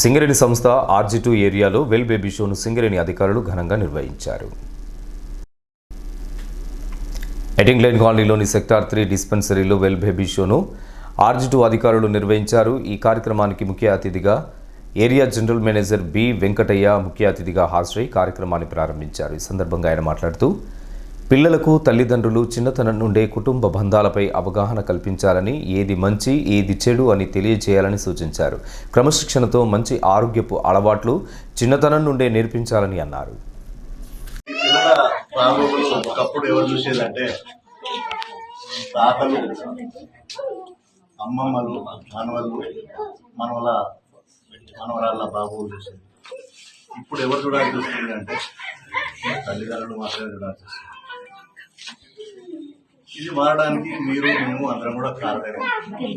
సింగరేణి సంస్థ RG2 ఏరియాలో well baby షోను Singareni అధికారులు ఘనంగా నిర్వహించారు. ఎటింగ్లైన్ కాలనీలోని సెక్టార్ 3 డిస్పెన్సరీలో వెల్ బేబీ షోను RG2 అధికారులు నిర్వహించారు. ఈ కార్యక్రమానికి ముఖ్య అతిథిగా area general manager B Venkataiah ముఖ్య అతిథిగా హాజరై కార్యక్రమాన్ని ప్రారంభించారు. ఈ సందర్భంగా ఆయన మాట్లాడుతూ పిల్లలకు తల్లిదండ్రులు చిన్నతనం నుండే కుటుంబ బంధాలపై అవగాహన కల్పించాలని, ఏది మంచి ఏది చెడు అని తెలియజేయాలని సూచించారు. క్రమశిక్షణతో మంచి ఆరోగ్యపు అలవాట్లు చిన్నతనం నుండే నేర్పించాలని అన్నారు. ఒకప్పుడు ఎవరు చూసేదంటే తాతలు, అమ్మమ్మలు, మనవరాళ్ళ బాబులు చూసేది. ఇప్పుడు ఎవరు చూడాల్సి వస్తుంది అంటే తల్లిదండ్రులు మాత్రమే చూడాల్సి వస్తుంది. ఇది మారడానికి మేము అందరం కూడా కారణమే.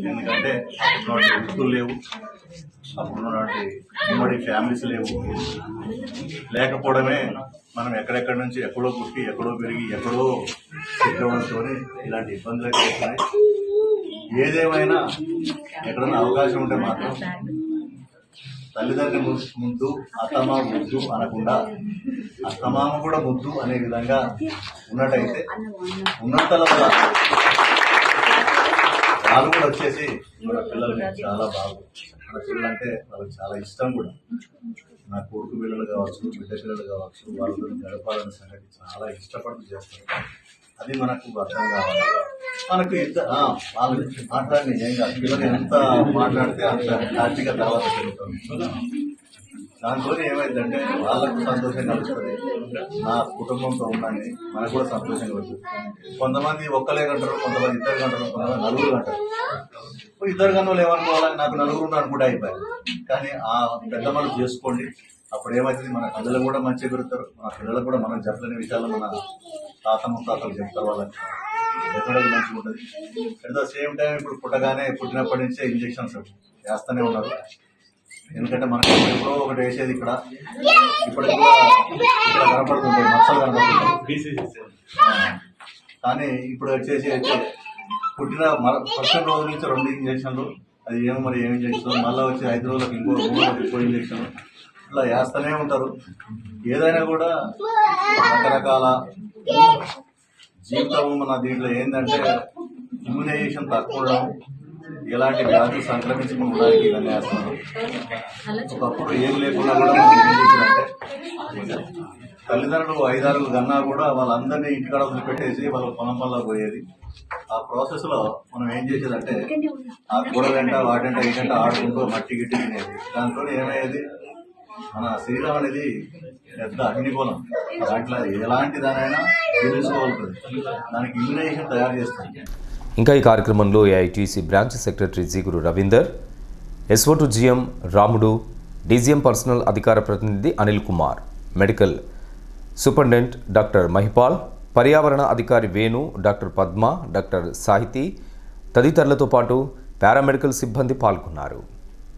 ఎందుకంటే అప్పుడు వృత్తులు లేవు, అప్పుడున్నటువంటి ఉమ్మడి ఫ్యామిలీస్ లేవు. లేకపోవడమే మనం ఎక్కడెక్కడి నుంచి ఎక్కడో పుట్టి ఎక్కడో పెరిగి ఎక్కడో చిక్కడంతో ఇలాంటి ఇబ్బందులు అయితే వస్తున్నాయి. ఏదేమైనా ఎక్కడన్నా అవకాశం ఉంటే మాత్రం తల్లిదండ్రుల ముద్దు అత్తమామ ముద్దు అనకుండా అత్తమామ కూడా ముద్దు అనే విధంగా ఉన్నట్టయితే ఉన్నతల వాళ్ళు కూడా వచ్చేసి మన పిల్లలు చాలా బాగుంది. మన పిల్లలు అంటే వాళ్ళకి చాలా ఇష్టం కూడా. నా కొడుకు పిల్లలు కావచ్చు, బిడ్డ పిల్లలు కావచ్చు, వాళ్ళు గడపాలనే సంగతి చాలా ఇష్టపడుతూ చేస్తారు. అది మనకు అర్థం కావాలి. మనకు వాళ్ళు మాట్లాడి ఏం కాదు, పిల్లలు ఎంత మాట్లాడితే అంత హ్యాపీగా తర్వాత జరుగుతుంది. దాంతో ఏమైందంటే వాళ్ళకు సంతోషం కలుగుతుంది, నా కుటుంబంతో ఉండండి మనకు కూడా సంతోషం కలుగుతుంది. కొంతమంది ఒక్కలే కంటారు, కొంతమంది ఇద్దరు కంటారు, కొంతమంది నలుగురు కంటారు. ఇద్దరు కన్నా ఏమనుకోవాలని నాకు నలుగురు అనుకుంటే అయిపోయారు. కానీ ఆ పెద్ద మనసు చేసుకోండి, అప్పుడు ఏమవుతుంది మన కళ్ళలు కూడా మంచిగా పెరుగుతారు. మన పిల్లలకు కూడా మనం చెప్పలేని విషయాలు మన తాత ముత్తాతలు చెప్తారు. వాళ్ళకి డెఫినెట్గా మంచిగా ఉంటుంది. అట్ ద సేమ్ టైం ఇప్పుడు పుట్టినప్పటి నుంచే ఇంజక్షన్స్ వేస్తూనే ఉన్నారు. ఎందుకంటే మనకి ఎప్పుడో ఒకటి వేసేది ఇక్కడ ఇప్పటికి ఇక్కడ కనపడుతుంటాయి, మచ్చలు కనపడుతుంటాయి. కానీ ఇప్పుడు వచ్చేసి అయితే పుట్టిన ఫస్ట్ రోజు నుంచి 2 ఇంజక్షన్లు, అది ఏమి ఇంజక్షన్, మళ్ళీ వచ్చి 5 రోజులకు ఇంకో 3 రోజులకు ఇంకో ఇంజక్షన్, ఇట్లా వేస్తూనే ఉంటారు. ఏదైనా కూడా రకరకాల జీవితం మన దీంట్లో ఏంటంటే ఇమ్యునైజేషన్ తక్కువ ఉండడం, ఎలాంటి వ్యాధులు సంక్రమించకుండా ఉండడానికి ఇవన్నీ వేస్తున్నారు. ఒకప్పుడు ఏం లేకుండా కూడా మనం ఏం చేసినట్టే తల్లిదండ్రులు 5-6 కన్నా కూడా వాళ్ళందరినీ ఇంటికాడ వదిలిపెట్టేసి వాళ్ళ పొలం పనుల్లో పోయేది. ఆ ప్రాసెస్ లో మనం ఏం చేసేదంటే ఆ గోడ వెంట వాటంట ఇటంట ఆడుకుంటూ మట్టి గిట్టి తినేది. దాంతో ఏమయ్యేది, మన శరీరం అనేది పెద్ద అగ్నిగోళం. దాంట్లో ఎలాంటి దానైనా తెలుసుకోగలుగుతుంది. దానికి ఇమ్యునైజేషన్ తయారు చేస్తుంది. ఇంకా ఈ కార్యక్రమంలో AITC బ్రాంచ్ సెక్రటరీ జీగురు Ravinder, SO2 GM Ramudu, DGM personnel అధికార ప్రతినిధి Anil Kumar, medical superintendent doctor Mahipal, పర్యావరణ అధికారి వేణు, డాక్టర్ పద్మ, డాక్టర్ సాహితి తదితరులతో పాటు పారామెడికల్ సిబ్బంది పాల్గొన్నారు.